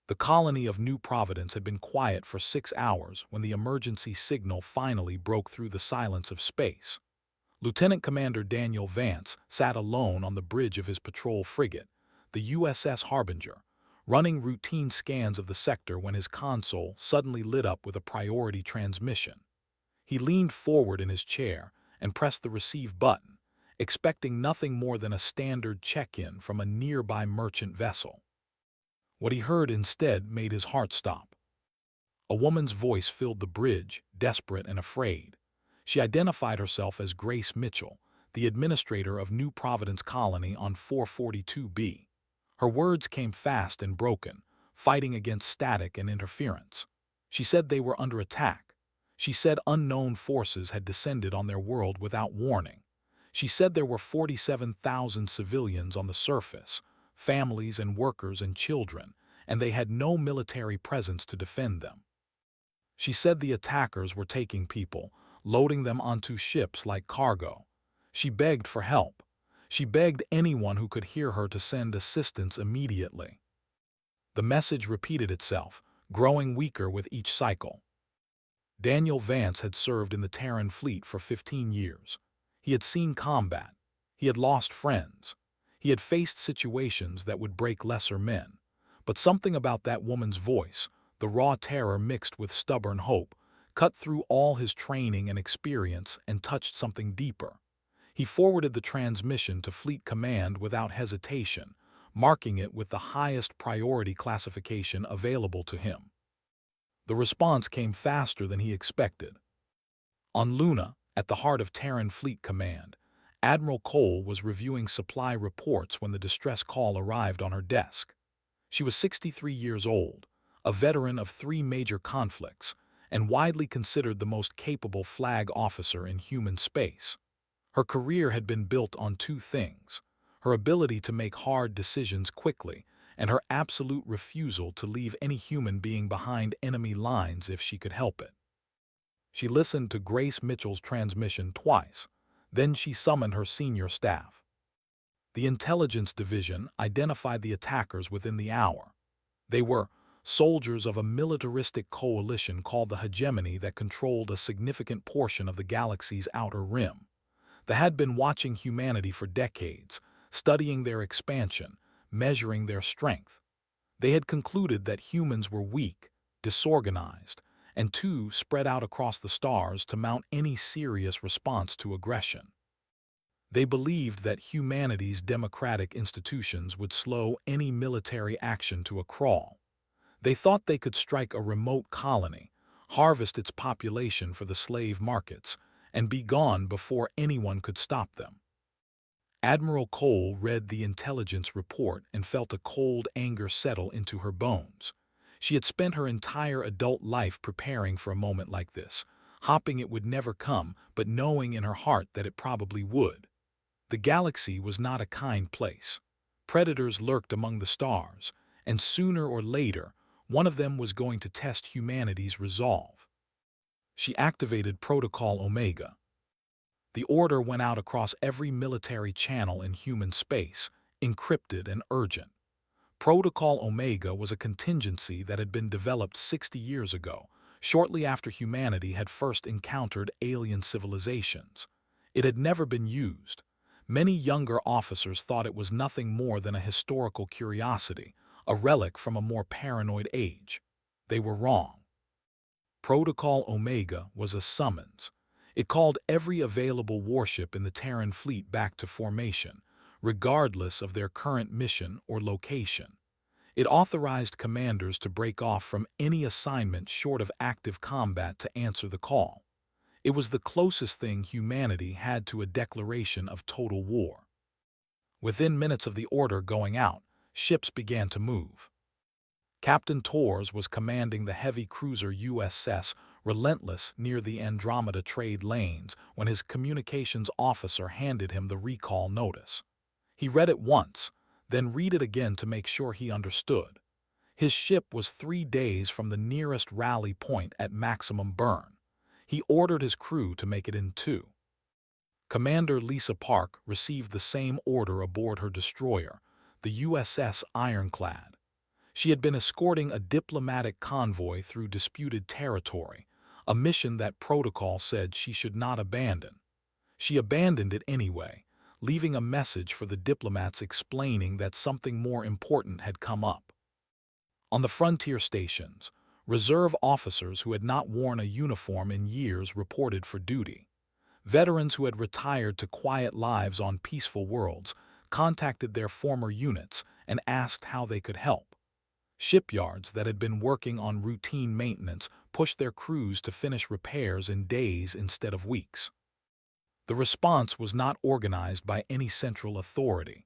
The colony of New Providence had been quiet for 6 hours when the emergency signal finally broke through the silence of space. Lieutenant Commander Daniel Vance sat alone on the bridge of his patrol frigate, the USS Harbinger, running routine scans of the sector when his console suddenly lit up with a priority transmission. He leaned forward in his chair and pressed the receive button, expecting nothing more than a standard check-in from a nearby merchant vessel. What he heard instead made his heart stop. A woman's voice filled the bridge, desperate and afraid. She identified herself as Grace Mitchell, the administrator of New Providence Colony on 442B. Her words came fast and broken, fighting against static and interference. She said they were under attack. She said unknown forces had descended on their world without warning. She said there were 47,000 civilians on the surface, families and workers and children, and they had no military presence to defend them. She said the attackers were taking people, loading them onto ships like cargo. She begged for help. She begged anyone who could hear her to send assistance immediately. The message repeated itself, growing weaker with each cycle. Daniel Vance had served in the Terran fleet for 15 years. He had seen combat. He had lost friends. He had faced situations that would break lesser men. But something about that woman's voice, the raw terror mixed with stubborn hope, cut through all his training and experience and touched something deeper. He forwarded the transmission to Fleet Command without hesitation, marking it with the highest priority classification available to him. The response came faster than he expected. On Luna, at the heart of Terran Fleet Command, Admiral Cole was reviewing supply reports when the distress call arrived on her desk. She was 63 years old, a veteran of 3 major conflicts, and widely considered the most capable flag officer in human space. Her career had been built on 2 things: her ability to make hard decisions quickly and her absolute refusal to leave any human being behind enemy lines if she could help it. She listened to Grace Mitchell's transmission twice, then she summoned her senior staff. The intelligence division identified the attackers within the hour. They were soldiers of a militaristic coalition called the Hegemony that controlled a significant portion of the galaxy's outer rim. They had been watching humanity for decades, studying their expansion, measuring their strength. They had concluded that humans were weak, disorganized, and too spread out across the stars to mount any serious response to aggression. They believed that humanity's democratic institutions would slow any military action to a crawl. They thought they could strike a remote colony, harvest its population for the slave markets, and be gone before anyone could stop them. Admiral Cole read the intelligence report and felt a cold anger settle into her bones. She had spent her entire adult life preparing for a moment like this, hoping it would never come, but knowing in her heart that it probably would. The galaxy was not a kind place. Predators lurked among the stars, and sooner or later, one of them was going to test humanity's resolve. She activated Protocol Omega. The order went out across every military channel in human space, encrypted and urgent. Protocol Omega was a contingency that had been developed 60 years ago, shortly after humanity had first encountered alien civilizations. It had never been used. Many younger officers thought it was nothing more than a historical curiosity, a relic from a more paranoid age. They were wrong. Protocol Omega was a summons. It called every available warship in the Terran fleet back to formation, regardless of their current mission or location. It authorized commanders to break off from any assignment short of active combat to answer the call. It was the closest thing humanity had to a declaration of total war. Within minutes of the order going out, ships began to move. Captain Torres was commanding the heavy cruiser USS Relentless near the Andromeda trade lanes when his communications officer handed him the recall notice. He read it once, then read it again to make sure he understood. His ship was 3 days from the nearest rally point at maximum burn. He ordered his crew to make it in 2. Commander Lisa Park received the same order aboard her destroyer, the USS Ironclad. She had been escorting a diplomatic convoy through disputed territory, a mission that protocol said she should not abandon. She abandoned it anyway, leaving a message for the diplomats explaining that something more important had come up. On the frontier stations, reserve officers who had not worn a uniform in years reported for duty. Veterans who had retired to quiet lives on peaceful worlds contacted their former units and asked how they could help. Shipyards that had been working on routine maintenance pushed their crews to finish repairs in days instead of weeks. The response was not organized by any central authority.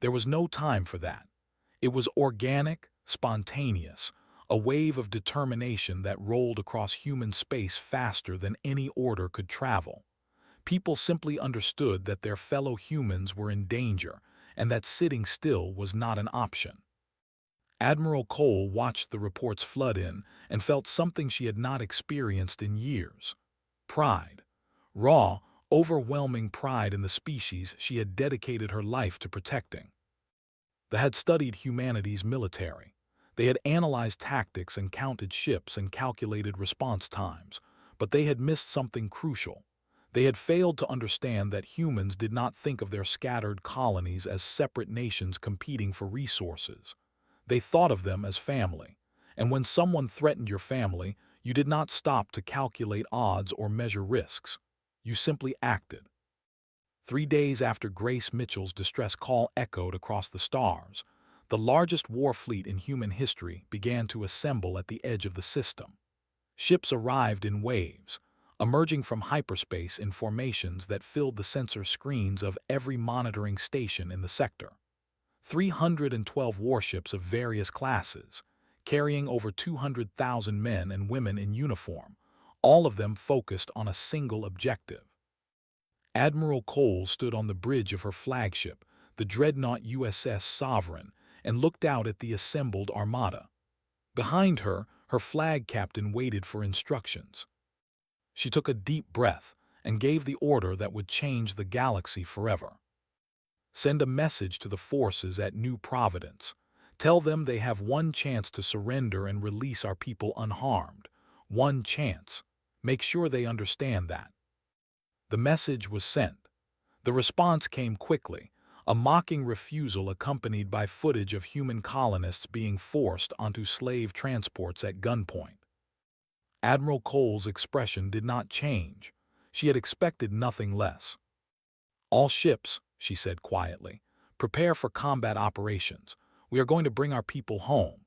There was no time for that. It was organic, spontaneous, a wave of determination that rolled across human space faster than any order could travel. People simply understood that their fellow humans were in danger and that sitting still was not an option. Admiral Cole watched the reports flood in and felt something she had not experienced in years. Pride. Raw, overwhelming pride in the species she had dedicated her life to protecting. They had studied humanity's military. They had analyzed tactics and counted ships and calculated response times, but they had missed something crucial. They had failed to understand that humans did not think of their scattered colonies as separate nations competing for resources. They thought of them as family, and when someone threatened your family, you did not stop to calculate odds or measure risks. You simply acted. 3 days after Grace Mitchell's distress call echoed across the stars, the largest war fleet in human history began to assemble at the edge of the system. Ships arrived in waves, emerging from hyperspace in formations that filled the sensor screens of every monitoring station in the sector. 312 warships of various classes, carrying over 200,000 men and women in uniform, all of them focused on a single objective. Admiral Cole stood on the bridge of her flagship, the dreadnought USS Sovereign, and looked out at the assembled armada. Behind her, her flag captain waited for instructions. She took a deep breath and gave the order that would change the galaxy forever. Send a message to the forces at New Providence. Tell them they have one chance to surrender and release our people unharmed. One chance. Make sure they understand that. The message was sent. The response came quickly, a mocking refusal accompanied by footage of human colonists being forced onto slave transports at gunpoint. Admiral Cole's expression did not change. She had expected nothing less. "All ships," she said quietly, "prepare for combat operations. We are going to bring our people home."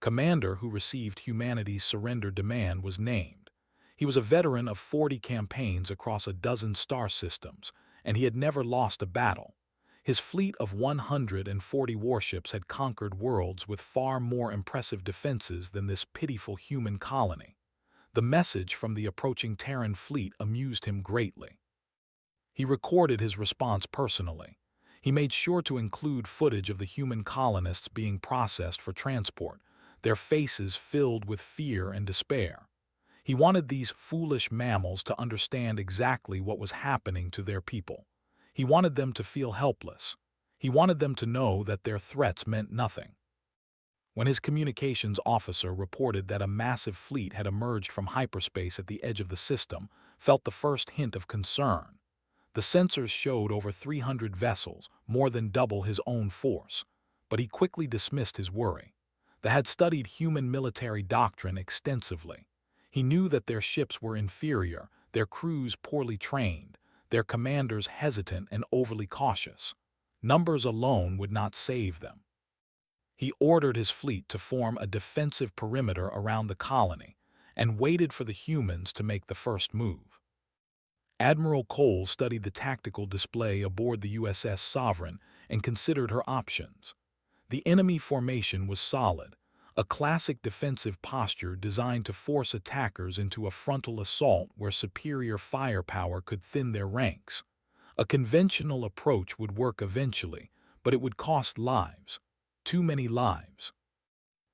Commander who received humanity's surrender demand was named. He was a veteran of 40 campaigns across a dozen star systems, and he had never lost a battle. His fleet of 140 warships had conquered worlds with far more impressive defenses than this pitiful human colony. The message from the approaching Terran fleet amused him greatly. He recorded his response personally. He made sure to include footage of the human colonists being processed for transport, their faces filled with fear and despair. He wanted these foolish mammals to understand exactly what was happening to their people. He wanted them to feel helpless. He wanted them to know that their threats meant nothing. When his communications officer reported that a massive fleet had emerged from hyperspace at the edge of the system, felt the first hint of concern. The sensors showed over 300 vessels, more than double his own force, but he quickly dismissed his worry. They had studied human military doctrine extensively. He knew that their ships were inferior, their crews poorly trained, their commanders hesitant and overly cautious. Numbers alone would not save them. He ordered his fleet to form a defensive perimeter around the colony and waited for the humans to make the first move. Admiral Cole studied the tactical display aboard the USS Sovereign and considered her options. The enemy formation was solid, a classic defensive posture designed to force attackers into a frontal assault where superior firepower could thin their ranks. A conventional approach would work eventually, but it would cost lives. Too many lives.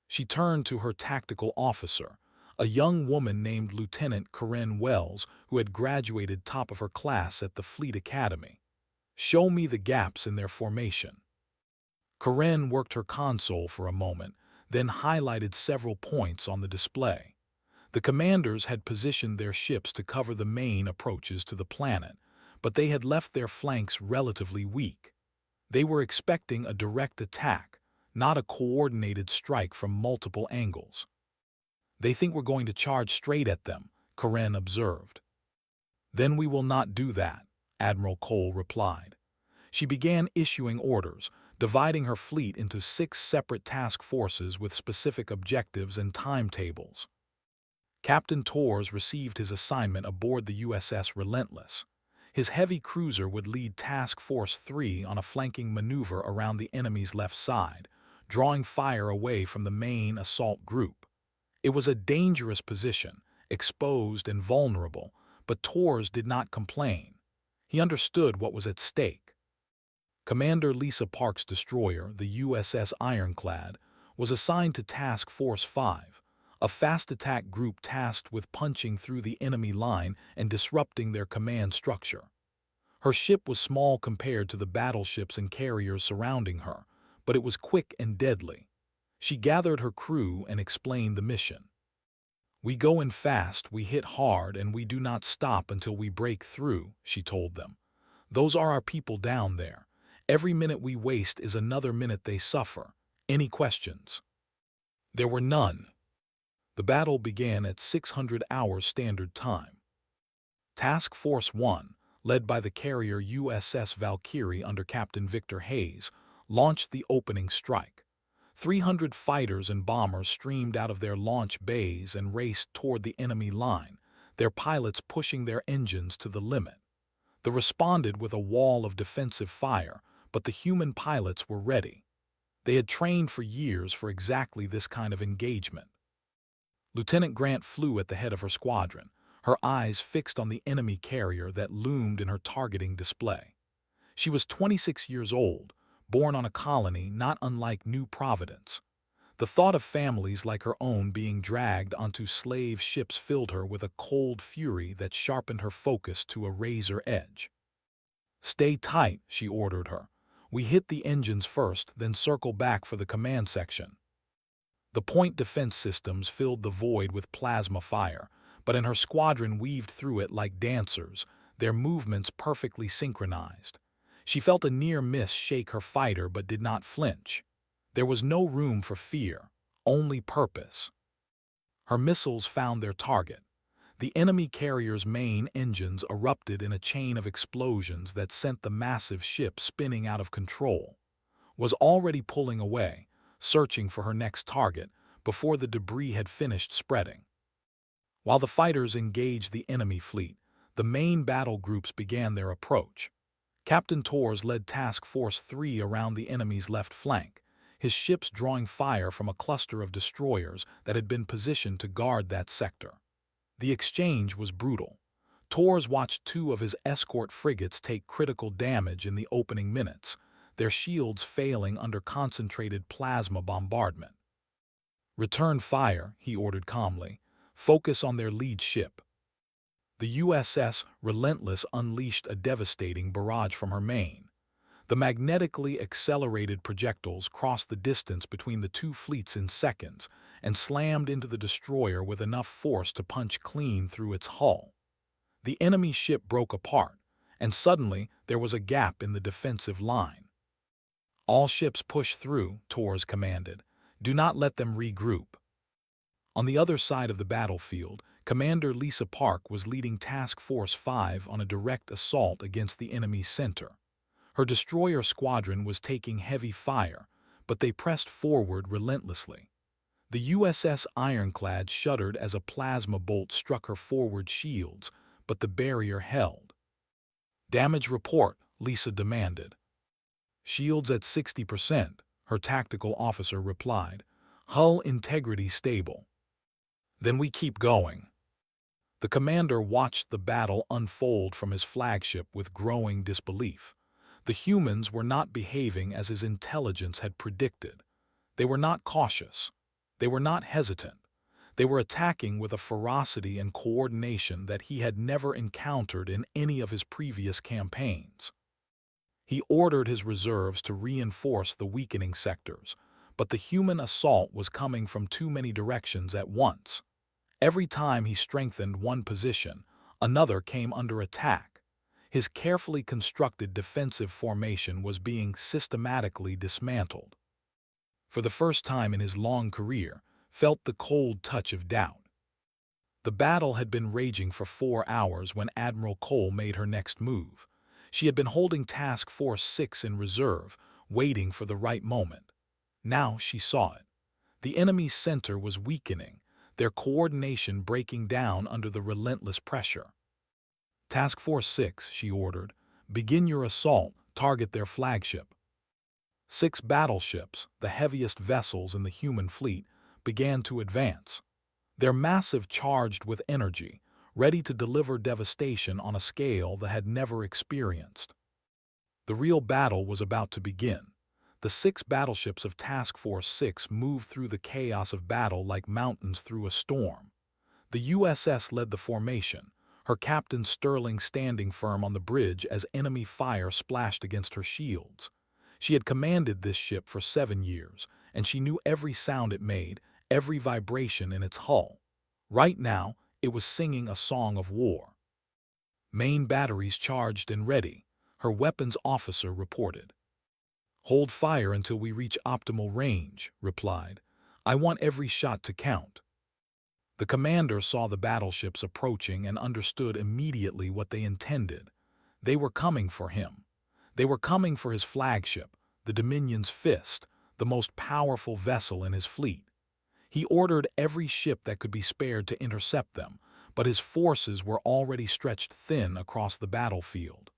She turned to her tactical officer, a young woman named Lieutenant Corinne Wells, who had graduated top of her class at the Fleet Academy. "Show me the gaps in their formation." Corinne worked her console for a moment, then highlighted several points on the display. The commanders had positioned their ships to cover the main approaches to the planet, but they had left their flanks relatively weak. They were expecting a direct attack, not a coordinated strike from multiple angles. "They think we're going to charge straight at them," Karen observed. "Then we will not do that," Admiral Cole replied. She began issuing orders, dividing her fleet into 6 separate task forces with specific objectives and timetables. Captain Torres received his assignment aboard the USS Relentless. His heavy cruiser would lead Task Force 3 on a flanking maneuver around the enemy's left side, drawing fire away from the main assault group. It was a dangerous position, exposed and vulnerable, but Torres did not complain. He understood what was at stake. Commander Lisa Park's destroyer, the USS Ironclad, was assigned to Task Force 5, a fast attack group tasked with punching through the enemy line and disrupting their command structure. Her ship was small compared to the battleships and carriers surrounding her, but it was quick and deadly. She gathered her crew and explained the mission. "We go in fast, we hit hard, and we do not stop until we break through," she told them. "Those are our people down there. Every minute we waste is another minute they suffer. Any questions?" There were none. The battle began at 600 hours Standard Time. Task Force 1, led by the carrier USS Valkyrie under Captain Victor Hayes, launched the opening strike. 300 fighters and bombers streamed out of their launch bays and raced toward the enemy line, their pilots pushing their engines to the limit. They responded with a wall of defensive fire, but the human pilots were ready. They had trained for years for exactly this kind of engagement. Lieutenant Grant flew at the head of her squadron, her eyes fixed on the enemy carrier that loomed in her targeting display. She was 26 years old, born on a colony not unlike New Providence. The thought of families like her own being dragged onto slave ships filled her with a cold fury that sharpened her focus to a razor edge. "Stay tight," she ordered her. "We hit the engines first, then circle back for the command section." The point defense systems filled the void with plasma fire, but her squadron weaved through it like dancers, their movements perfectly synchronized. She felt a near miss shake her fighter but did not flinch. There was no room for fear, only purpose. Her missiles found their target. The enemy carrier's main engines erupted in a chain of explosions that sent the massive ship spinning out of control. Was already pulling away, searching for her next target, before the debris had finished spreading. While the fighters engaged the enemy fleet, the main battle groups began their approach. Captain Torres led Task Force 3 around the enemy's left flank, his ships drawing fire from a cluster of destroyers that had been positioned to guard that sector. The exchange was brutal. Torres watched 2 of his escort frigates take critical damage in the opening minutes, their shields failing under concentrated plasma bombardment. "Return fire," he ordered calmly. "Focus on their lead ship." The USS Relentless unleashed a devastating barrage from her main. The magnetically accelerated projectiles crossed the distance between the 2 fleets in seconds and slammed into the destroyer with enough force to punch clean through its hull. The enemy ship broke apart, and suddenly there was a gap in the defensive line. "All ships push through," Torres commanded. "Do not let them regroup." On the other side of the battlefield, Commander Lisa Park was leading Task Force 5 on a direct assault against the enemy's center. Her destroyer squadron was taking heavy fire, but they pressed forward relentlessly. The USS Ironclad shuddered as a plasma bolt struck her forward shields, but the barrier held. "Damage report," Lisa demanded. "Shields at 60%, her tactical officer replied. "Hull integrity stable." "Then we keep going." The commander watched the battle unfold from his flagship with growing disbelief. The humans were not behaving as his intelligence had predicted. They were not cautious. They were not hesitant. They were attacking with a ferocity and coordination that he had never encountered in any of his previous campaigns. He ordered his reserves to reinforce the weakening sectors, but the human assault was coming from too many directions at once. Every time he strengthened one position, another came under attack. His carefully constructed defensive formation was being systematically dismantled. For the first time in his long career, felt the cold touch of doubt. The battle had been raging for 4 hours when Admiral Cole made her next move. She had been holding Task Force 6 in reserve, waiting for the right moment. Now she saw it. The enemy's center was weakening, their coordination breaking down under the relentless pressure. Task Force 6, she ordered, begin your assault, target their flagship. 6 battleships, the heaviest vessels in the human fleet, began to advance. Their massive charged with energy, ready to deliver devastation on a scale they had never experienced. The real battle was about to begin. The 6 battleships of Task Force 6 moved through the chaos of battle like mountains through a storm. The USS led the formation, her captain Sterling standing firm on the bridge as enemy fire splashed against her shields. She had commanded this ship for 7 years, and she knew every sound it made, every vibration in its hull. Right now, it was singing a song of war. Main batteries charged and ready, her weapons officer reported. Hold fire until we reach optimal range, replied. I want every shot to count. The commander saw the battleships approaching and understood immediately what they intended. They were coming for him. They were coming for his flagship, the Dominion's Fist, the most powerful vessel in his fleet. He ordered every ship that could be spared to intercept them, but his forces were already stretched thin across the battlefield.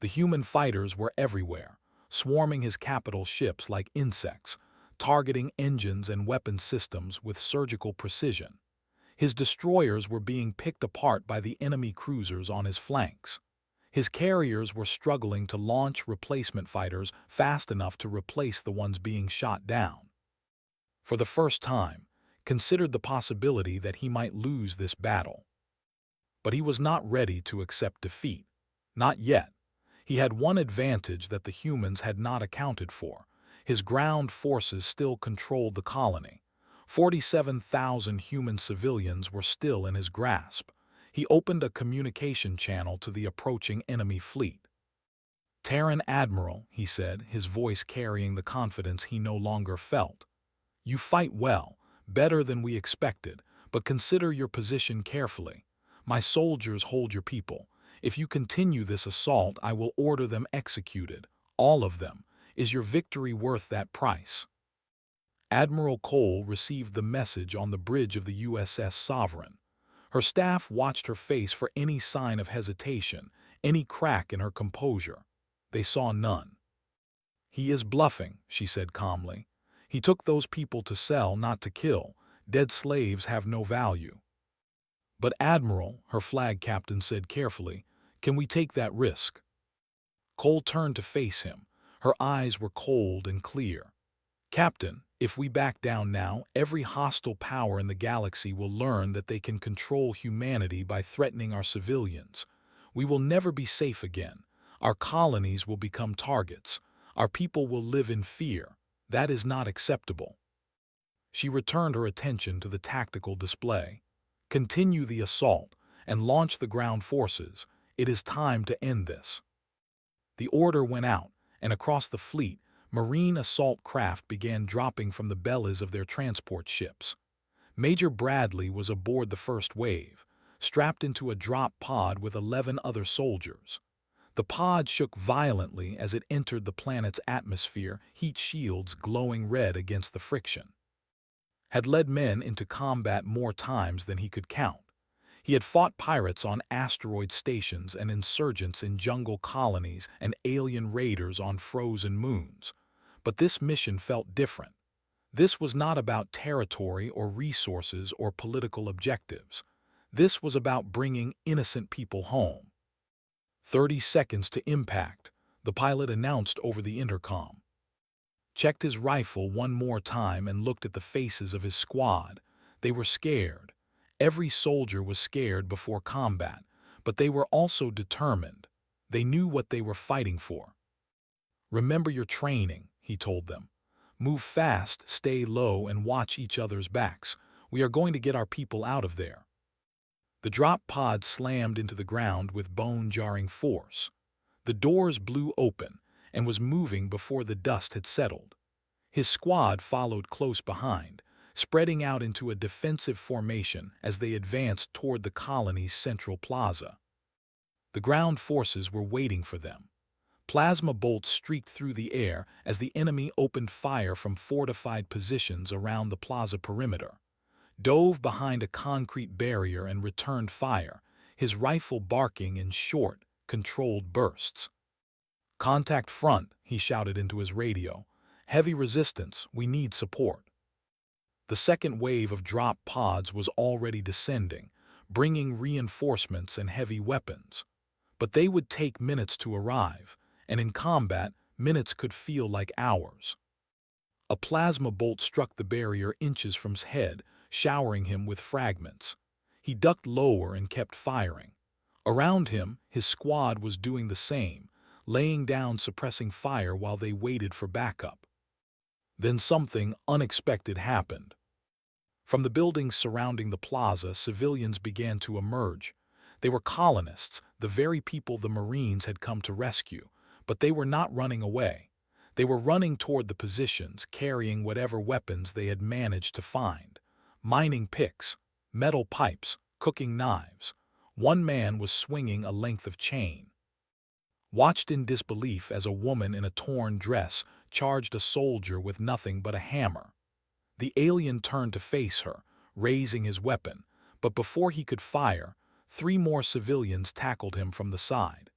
The human fighters were everywhere, swarming his capital ships like insects, targeting engines and weapon systems with surgical precision. His destroyers were being picked apart by the enemy cruisers on his flanks. His carriers were struggling to launch replacement fighters fast enough to replace the ones being shot down. For the first time, considered the possibility that he might lose this battle. But he was not ready to accept defeat. Not yet. He had one advantage that the humans had not accounted for. His ground forces still controlled the colony. 47,000 human civilians were still in his grasp. He opened a communication channel to the approaching enemy fleet. Terran Admiral, he said, his voice carrying the confidence he no longer felt. You fight well, better than we expected, but consider your position carefully. My soldiers hold your people. If you continue this assault, I will order them executed, all of them. Is your victory worth that price? Admiral Cole received the message on the bridge of the USS Sovereign. Her staff watched her face for any sign of hesitation, any crack in her composure. They saw none. He is bluffing, she said calmly. He took those people to sell, not to kill. Dead slaves have no value. But Admiral, her flag captain said carefully, can we take that risk? Cole turned to face him. Her eyes were cold and clear. Captain, if we back down now, every hostile power in the galaxy will learn that they can control humanity by threatening our civilians. We will never be safe again. Our colonies will become targets. Our people will live in fear. That is not acceptable. She returned her attention to the tactical display. Continue the assault and launch the ground forces. It is time to end this. The order went out, and across the fleet, marine assault craft began dropping from the bellies of their transport ships. Major Bradley was aboard the first wave, strapped into a drop pod with 11 other soldiers. The pod shook violently as it entered the planet's atmosphere, heat shields glowing red against the friction. Had led men into combat more times than he could count. He had fought pirates on asteroid stations and insurgents in jungle colonies and alien raiders on frozen moons. But this mission felt different. This was not about territory or resources or political objectives. This was about bringing innocent people home. 30 seconds to impact, the pilot announced over the intercom. Checked his rifle one more time and looked at the faces of his squad. They were scared. Every soldier was scared before combat, but they were also determined. They knew what they were fighting for. Remember your training, he told them. Move fast, stay low, and watch each other's backs. We are going to get our people out of there." The drop pod slammed into the ground with bone-jarring force. The doors blew open and was moving before the dust had settled. His squad followed close behind, spreading out into a defensive formation as they advanced toward the colony's central plaza. The ground forces were waiting for them. Plasma bolts streaked through the air as the enemy opened fire from fortified positions around the plaza perimeter, dove behind a concrete barrier and returned fire, his rifle barking in short, controlled bursts. "Contact front," he shouted into his radio. "Heavy resistance, we need support." The second wave of drop pods was already descending, bringing reinforcements and heavy weapons. But they would take minutes to arrive, and in combat, minutes could feel like hours. A plasma bolt struck the barrier inches from his head, showering him with fragments. He ducked lower and kept firing. Around him, his squad was doing the same, laying down suppressing fire while they waited for backup. Then something unexpected happened. From the buildings surrounding the plaza, civilians began to emerge. They were colonists, the very people the Marines had come to rescue, but they were not running away. They were running toward the positions, carrying whatever weapons they had managed to find. Mining picks, metal pipes, cooking knives. One man was swinging a length of chain. Watched in disbelief as a woman in a torn dress charged a soldier with nothing but a hammer. The alien turned to face her, raising his weapon, but before he could fire, 3 more civilians tackled him from the side.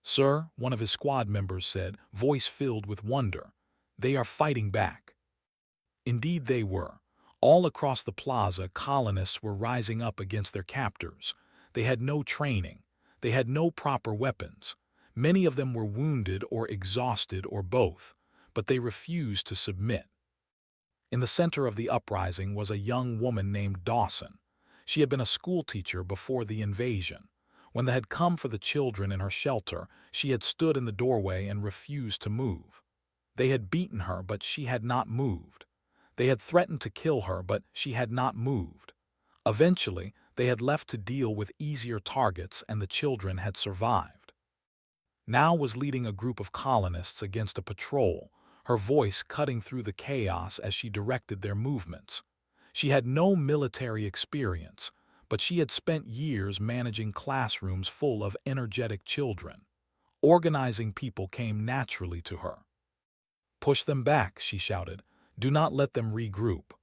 "Sir," one of his squad members said, voice filled with wonder, "they are fighting back." Indeed they were. All across the plaza, colonists were rising up against their captors. They had no training. They had no proper weapons. Many of them were wounded or exhausted or both, but they refused to submit. In the center of the uprising was a young woman named Dawson. She had been a schoolteacher before the invasion. When they had come for the children in her shelter, she had stood in the doorway and refused to move. They had beaten her, but she had not moved. They had threatened to kill her, but she had not moved. Eventually, they had left to deal with easier targets, and the children had survived. Now was leading a group of colonists against a patrol, her voice cutting through the chaos as she directed their movements. She had no military experience, but she had spent years managing classrooms full of energetic children. Organizing people came naturally to her. "Push them back," she shouted. "Do not let them regroup."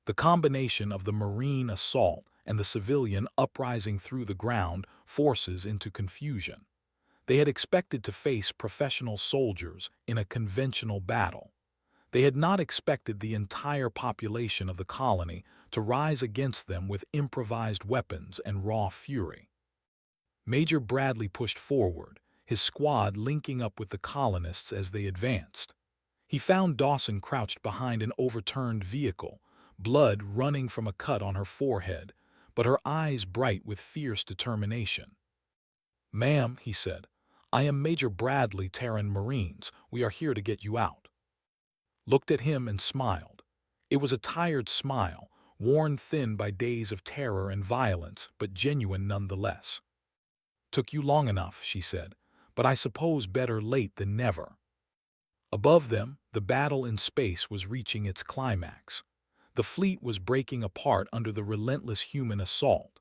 The combination of the Marine assault and the civilian uprising through the ground forces into confusion. They had expected to face professional soldiers in a conventional battle. They had not expected the entire population of the colony to rise against them with improvised weapons and raw fury. Major Bradley pushed forward, his squad linking up with the colonists as they advanced. He found Dawson crouched behind an overturned vehicle, blood running from a cut on her forehead, but her eyes bright with fierce determination. "Ma'am," he said, "I am Major Bradley, Terran Marines. We are here to get you out." Looked at him and smiled. It was a tired smile, worn thin by days of terror and violence, but genuine nonetheless. "Took you long enough," she said, "but I suppose better late than never." Above them, the battle in space was reaching its climax. The fleet was breaking apart under the relentless human assault.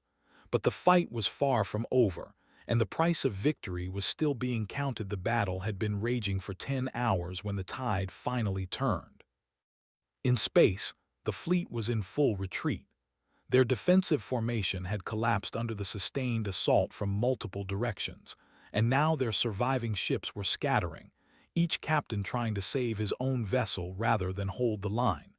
But the fight was far from over, and the price of victory was still being counted. The battle had been raging for 10 hours when the tide finally turned. In space, the fleet was in full retreat. Their defensive formation had collapsed under the sustained assault from multiple directions, and now their surviving ships were scattering, each captain trying to save his own vessel rather than hold the line.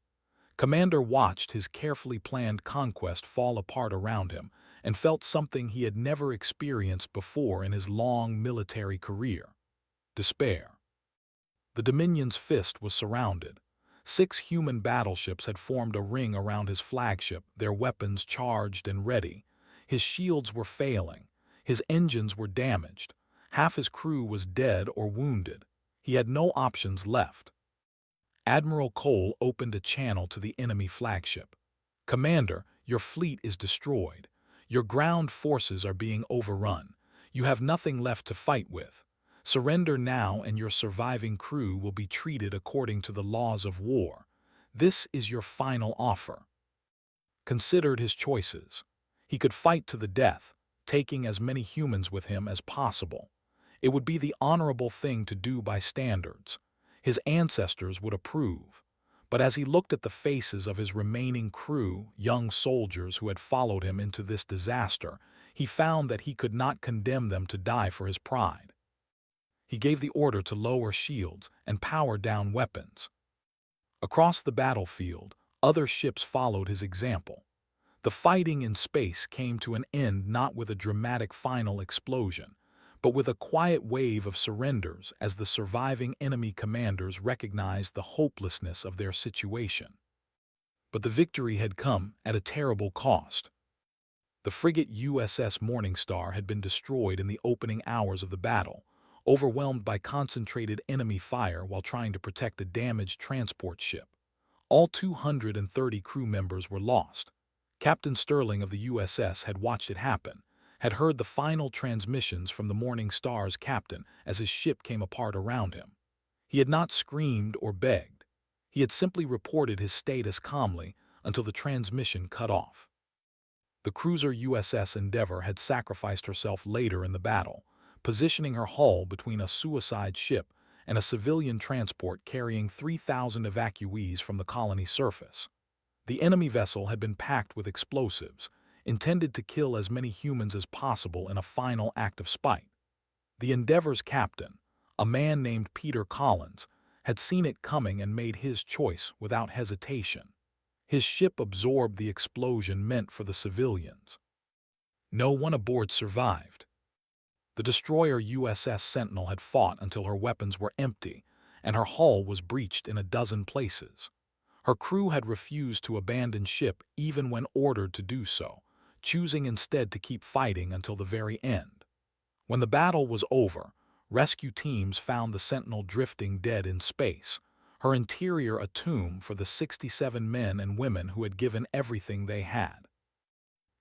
Commander watched his carefully planned conquest fall apart around him and felt something he had never experienced before in his long military career: despair. The Dominion's fist was surrounded. 6 human battleships had formed a ring around his flagship, their weapons charged and ready. His shields were failing. His engines were damaged. Half his crew was dead or wounded. He had no options left. Admiral Cole opened a channel to the enemy flagship. "Commander, your fleet is destroyed. Your ground forces are being overrun. You have nothing left to fight with. Surrender now and your surviving crew will be treated according to the laws of war. This is your final offer." Considered his choices. He could fight to the death, taking as many humans with him as possible. It would be the honorable thing to do by standards. His ancestors would approve. But as he looked at the faces of his remaining crew, young soldiers who had followed him into this disaster, he found that he could not condemn them to die for his pride. He gave the order to lower shields and power down weapons. Across the battlefield, other ships followed his example. The fighting in space came to an end not with a dramatic final explosion, but with a quiet wave of surrenders as the surviving enemy commanders recognized the hopelessness of their situation. But the victory had come at a terrible cost. The frigate USS Morningstar had been destroyed in the opening hours of the battle, overwhelmed by concentrated enemy fire while trying to protect a damaged transport ship. All 230 crew members were lost. Captain Sterling of the USS had watched it happen, had heard the final transmissions from the Morning Star's captain as his ship came apart around him. He had not screamed or begged. He had simply reported his status calmly until the transmission cut off. The cruiser USS Endeavour had sacrificed herself later in the battle, positioning her hull between a suicide ship and a civilian transport carrying 3,000 evacuees from the colony surface. The enemy vessel had been packed with explosives, intended to kill as many humans as possible in a final act of spite. The Endeavour's captain, a man named Peter Collins, had seen it coming and made his choice without hesitation. His ship absorbed the explosion meant for the civilians. No one aboard survived. The destroyer USS Sentinel had fought until her weapons were empty, and her hull was breached in a dozen places. Her crew had refused to abandon ship even when ordered to do so, choosing instead to keep fighting until the very end. When the battle was over, rescue teams found the Sentinel drifting dead in space, her interior a tomb for the 67 men and women who had given everything they had.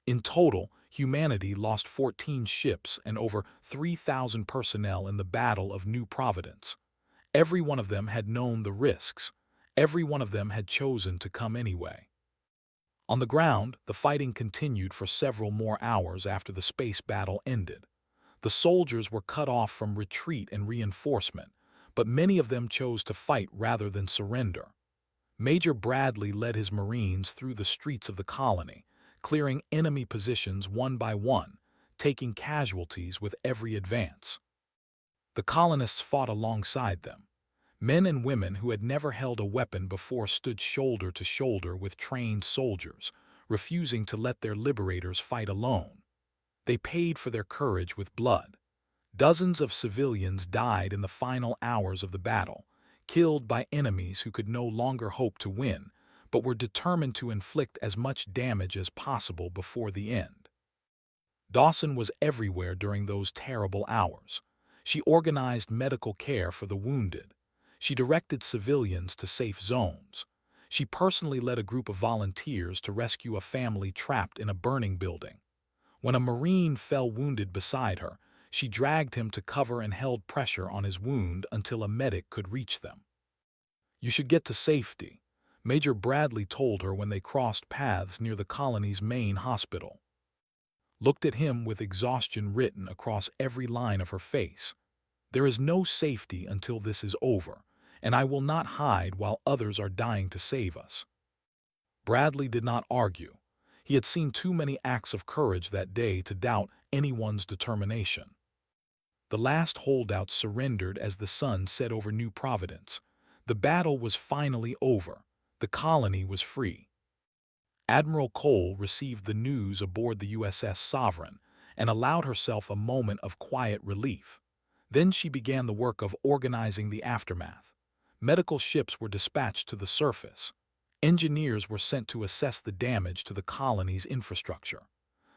In total, humanity lost 14 ships and over 3,000 personnel in the Battle of New Providence. Every one of them had known the risks. Every one of them had chosen to come anyway. On the ground, the fighting continued for several more hours after the space battle ended. The soldiers were cut off from retreat and reinforcement, but many of them chose to fight rather than surrender. Major Bradley led his Marines through the streets of the colony, clearing enemy positions one by one, taking casualties with every advance. The colonists fought alongside them. Men and women who had never held a weapon before stood shoulder to shoulder with trained soldiers, refusing to let their liberators fight alone. They paid for their courage with blood. Dozens of civilians died in the final hours of the battle, killed by enemies who could no longer hope to win, but were determined to inflict as much damage as possible before the end. Dawson was everywhere during those terrible hours. She organized medical care for the wounded. She directed civilians to safe zones. She personally led a group of volunteers to rescue a family trapped in a burning building. When a Marine fell wounded beside her, she dragged him to cover and held pressure on his wound until a medic could reach them. "You should get to safety," Major Bradley told her when they crossed paths near the colony's main hospital. Looked at him with exhaustion written across every line of her face. "There is no safety until this is over, and I will not hide while others are dying to save us." Bradley did not argue. He had seen too many acts of courage that day to doubt anyone's determination. The last holdouts surrendered as the sun set over New Providence. The battle was finally over. The colony was free. Admiral Cole received the news aboard the USS Sovereign and allowed herself a moment of quiet relief. Then she began the work of organizing the aftermath. Medical ships were dispatched to the surface. Engineers were sent to assess the damage to the colony's infrastructure.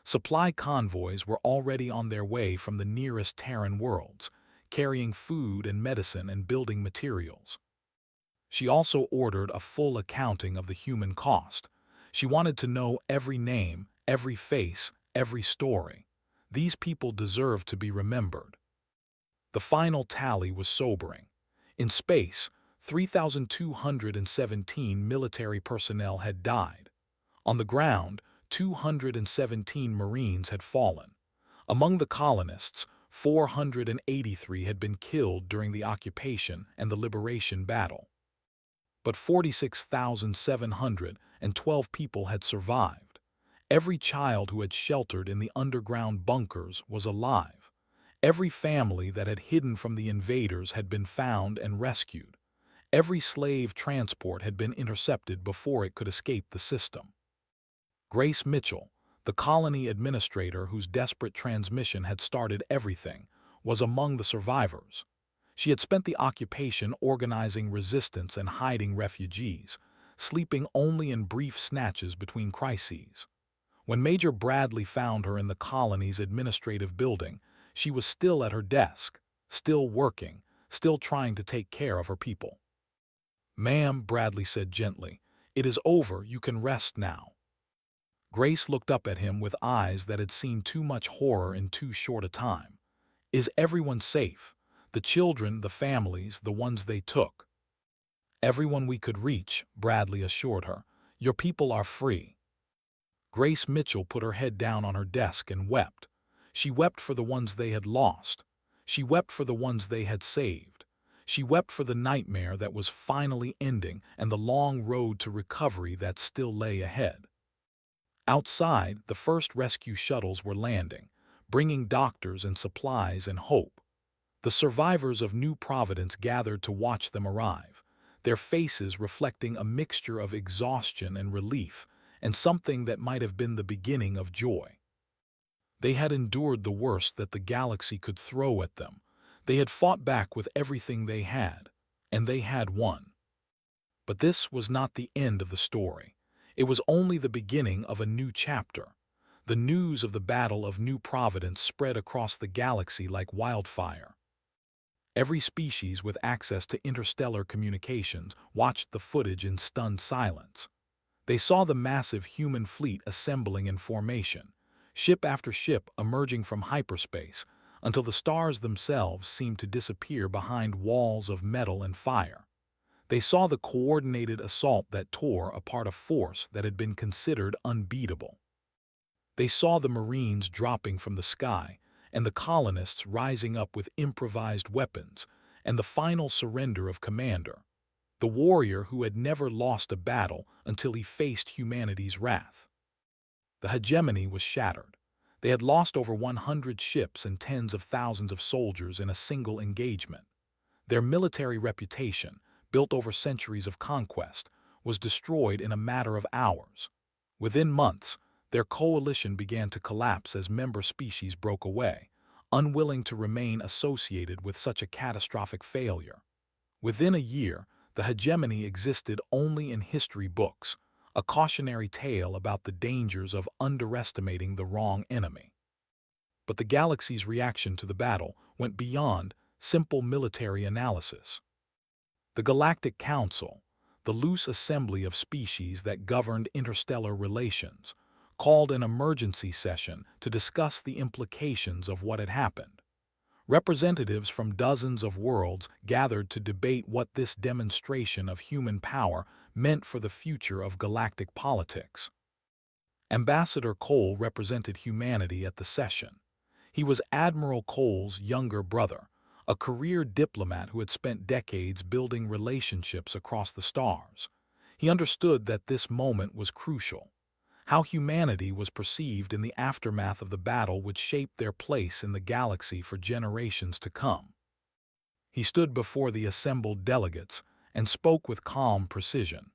Supply convoys were already on their way from the nearest Terran worlds, carrying food and medicine and building materials. She also ordered a full accounting of the human cost. She wanted to know every name, every face, every story. These people deserved to be remembered. The final tally was sobering. In space, 3,217 military personnel had died. On the ground, 217 Marines had fallen. Among the colonists, 483 had been killed during the occupation and the liberation battle. But 46,712 people had survived. Every child who had sheltered in the underground bunkers was alive. Every family that had hidden from the invaders had been found and rescued. Every slave transport had been intercepted before it could escape the system. Grace Mitchell, the colony administrator whose desperate transmission had started everything, was among the survivors. She had spent the occupation organizing resistance and hiding refugees, sleeping only in brief snatches between crises. When Major Bradley found her in the colony's administrative building, she was still at her desk, still working, still trying to take care of her people. "Ma'am," Bradley said gently, "it is over, you can rest now." Grace looked up at him with eyes that had seen too much horror in too short a time. "Is everyone safe? The children, the families, the ones they took?" "Everyone we could reach," Bradley assured her. "Your people are free." Grace Mitchell put her head down on her desk and wept. She wept for the ones they had lost. She wept for the ones they had saved. She wept for the nightmare that was finally ending and the long road to recovery that still lay ahead. Outside, the first rescue shuttles were landing, bringing doctors and supplies and hope. The survivors of New Providence gathered to watch them arrive, their faces reflecting a mixture of exhaustion and relief, and something that might have been the beginning of joy. They had endured the worst that the galaxy could throw at them. They had fought back with everything they had, and they had won. But this was not the end of the story. It was only the beginning of a new chapter. The news of the Battle of New Providence spread across the galaxy like wildfire. Every species with access to interstellar communications watched the footage in stunned silence. They saw the massive human fleet assembling in formation, ship after ship emerging from hyperspace, until the stars themselves seemed to disappear behind walls of metal and fire. They saw the coordinated assault that tore apart a force that had been considered unbeatable. They saw the Marines dropping from the sky, and the colonists rising up with improvised weapons, and the final surrender of Commander, the warrior who had never lost a battle until he faced humanity's wrath. The hegemony was shattered. They had lost over 100 ships and tens of thousands of soldiers in a single engagement. Their military reputation, built over centuries of conquest, was destroyed in a matter of hours. Within months, their coalition began to collapse as member species broke away, unwilling to remain associated with such a catastrophic failure. Within a year, the hegemony existed only in history books, a cautionary tale about the dangers of underestimating the wrong enemy. But the galaxy's reaction to the battle went beyond simple military analysis. The Galactic Council, the loose assembly of species that governed interstellar relations, called an emergency session to discuss the implications of what had happened. Representatives from dozens of worlds gathered to debate what this demonstration of human power meant for the future of galactic politics. Ambassador Cole represented humanity at the session. He was Admiral Cole's younger brother, a career diplomat who had spent decades building relationships across the stars. He understood that this moment was crucial. How humanity was perceived in the aftermath of the battle would shape their place in the galaxy for generations to come. He stood before the assembled delegates and spoke with calm precision.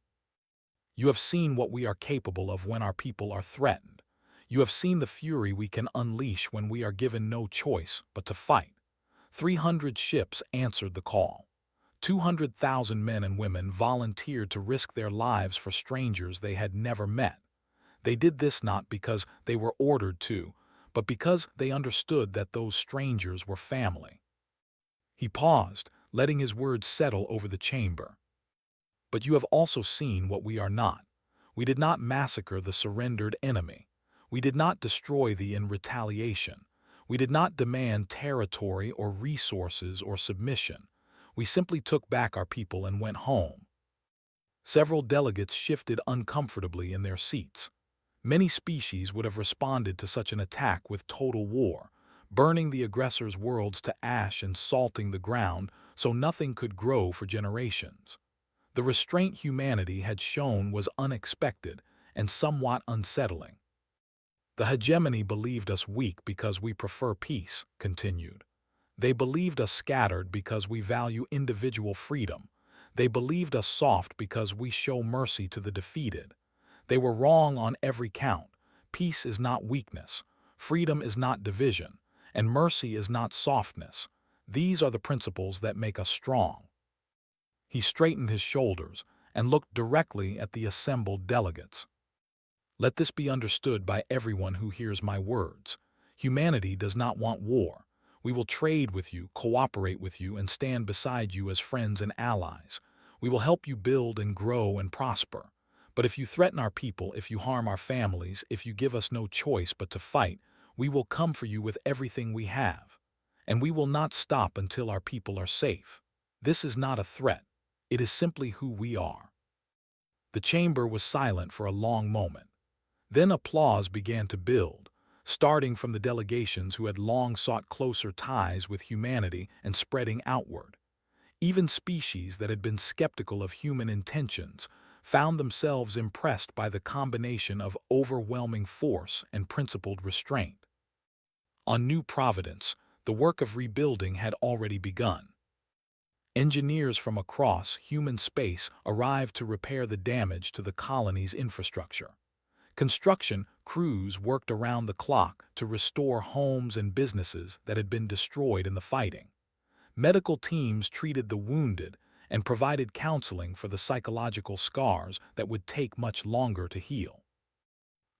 "You have seen what we are capable of when our people are threatened. You have seen the fury we can unleash when we are given no choice but to fight." 300 ships answered the call. 200,000 men and women volunteered to risk their lives for strangers they had never met. They did this not because they were ordered to, but because they understood that those strangers were family. He paused, letting his words settle over the chamber. But you have also seen what we are not. We did not massacre the surrendered enemy. We did not destroy thee in retaliation. We did not demand territory or resources or submission. We simply took back our people and went home. Several delegates shifted uncomfortably in their seats. Many species would have responded to such an attack with total war, burning the aggressor's worlds to ash and salting the ground so nothing could grow for generations. The restraint humanity had shown was unexpected and somewhat unsettling. The hegemony believed us weak because we prefer peace, continued. They believed us scattered because we value individual freedom. They believed us soft because we show mercy to the defeated. They were wrong on every count. Peace is not weakness, freedom is not division, and mercy is not softness. These are the principles that make us strong. He straightened his shoulders and looked directly at the assembled delegates. Let this be understood by everyone who hears my words. Humanity does not want war. We will trade with you, cooperate with you, and stand beside you as friends and allies. We will help you build and grow and prosper. But if you threaten our people, if you harm our families, if you give us no choice but to fight, we will come for you with everything we have. And we will not stop until our people are safe. This is not a threat. It is simply who we are. The chamber was silent for a long moment. Then applause began to build, starting from the delegations who had long sought closer ties with humanity and spreading outward. Even species that had been skeptical of human intentions found themselves impressed by the combination of overwhelming force and principled restraint. On New Providence, the work of rebuilding had already begun. Engineers from across human space arrived to repair the damage to the colony's infrastructure. Construction crews worked around the clock to restore homes and businesses that had been destroyed in the fighting. Medical teams treated the wounded and provided counseling for the psychological scars that would take much longer to heal.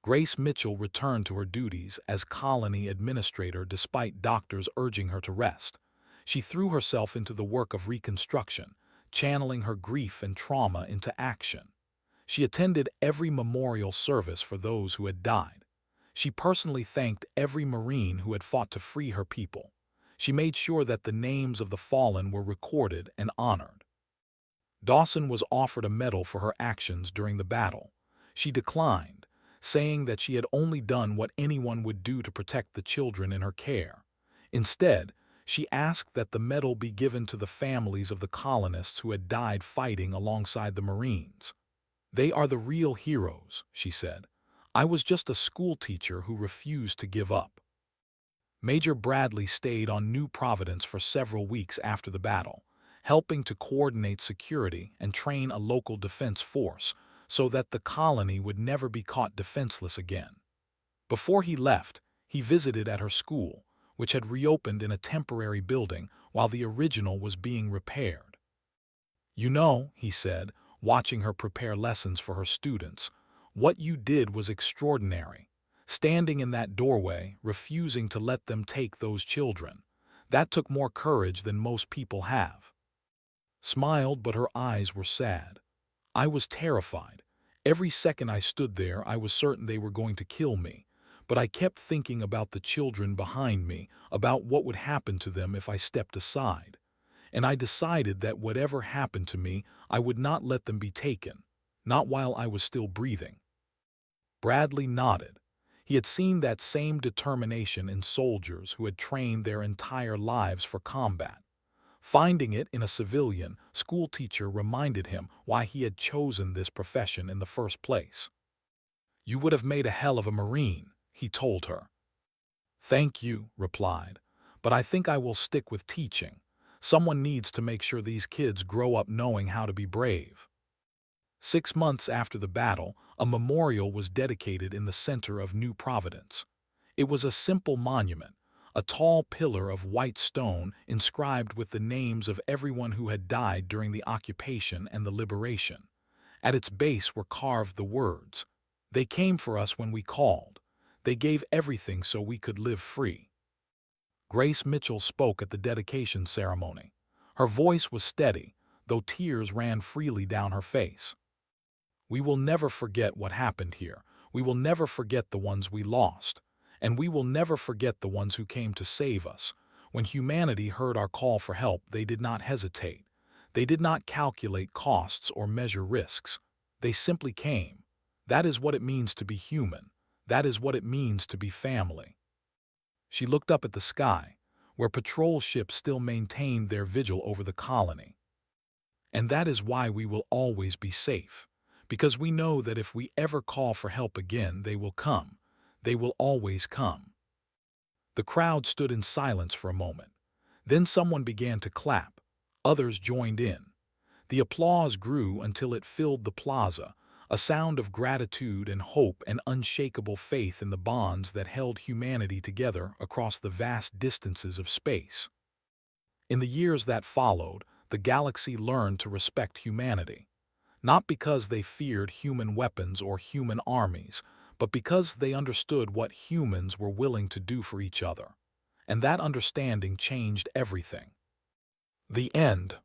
Grace Mitchell returned to her duties as colony administrator despite doctors urging her to rest. She threw herself into the work of reconstruction, channeling her grief and trauma into action. She attended every memorial service for those who had died. She personally thanked every Marine who had fought to free her people. She made sure that the names of the fallen were recorded and honored. Dawson was offered a medal for her actions during the battle. She declined, saying that she had only done what anyone would do to protect the children in her care. Instead, she asked that the medal be given to the families of the colonists who had died fighting alongside the Marines. They are the real heroes, she said. I was just a school teacher who refused to give up. Major Bradley stayed on New Providence for several weeks after the battle, helping to coordinate security and train a local defense force so that the colony would never be caught defenseless again. Before he left, he visited at her school, which had reopened in a temporary building while the original was being repaired. You know, he said, watching her prepare lessons for her students, what you did was extraordinary. Standing in that doorway, refusing to let them take those children. That took more courage than most people have. Smiled, but her eyes were sad. I was terrified. Every second I stood there, I was certain they were going to kill me. But I kept thinking about the children behind me, about what would happen to them if I stepped aside. And I decided that whatever happened to me, I would not let them be taken, not while I was still breathing. Bradley nodded. He had seen that same determination in soldiers who had trained their entire lives for combat. Finding it in a civilian, schoolteacher reminded him why he had chosen this profession in the first place. You would have made a hell of a Marine, he told her. Thank you, replied, but I think I will stick with teaching. Someone needs to make sure these kids grow up knowing how to be brave. 6 months after the battle, a memorial was dedicated in the center of New Providence. It was a simple monument, a tall pillar of white stone inscribed with the names of everyone who had died during the occupation and the liberation. At its base were carved the words, "They came for us when we called. They gave everything so we could live free." Grace Mitchell spoke at the dedication ceremony. Her voice was steady, though tears ran freely down her face. We will never forget what happened here. We will never forget the ones we lost. And we will never forget the ones who came to save us. When humanity heard our call for help, they did not hesitate. They did not calculate costs or measure risks. They simply came. That is what it means to be human. That is what it means to be family. She looked up at the sky, where patrol ships still maintained their vigil over the colony. And that is why we will always be safe. Because we know that if we ever call for help again, they will come. They will always come. The crowd stood in silence for a moment. Then someone began to clap. Others joined in. The applause grew until it filled the plaza, a sound of gratitude and hope and unshakable faith in the bonds that held humanity together across the vast distances of space. In the years that followed, the galaxy learned to respect humanity. Not because they feared human weapons or human armies, but because they understood what humans were willing to do for each other. And that understanding changed everything. The end.